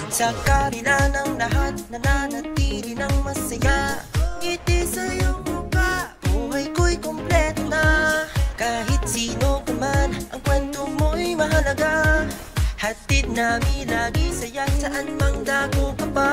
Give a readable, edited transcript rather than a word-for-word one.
Sa kabila ng lahat, nananatili ng masaya. Ngiti sa iyong mukha, buhay ko'y kompleto na. Kahit sino ka man, ang kwento mo'y mahalaga. Hatid namin lagi saya, saan mang dako ka pa.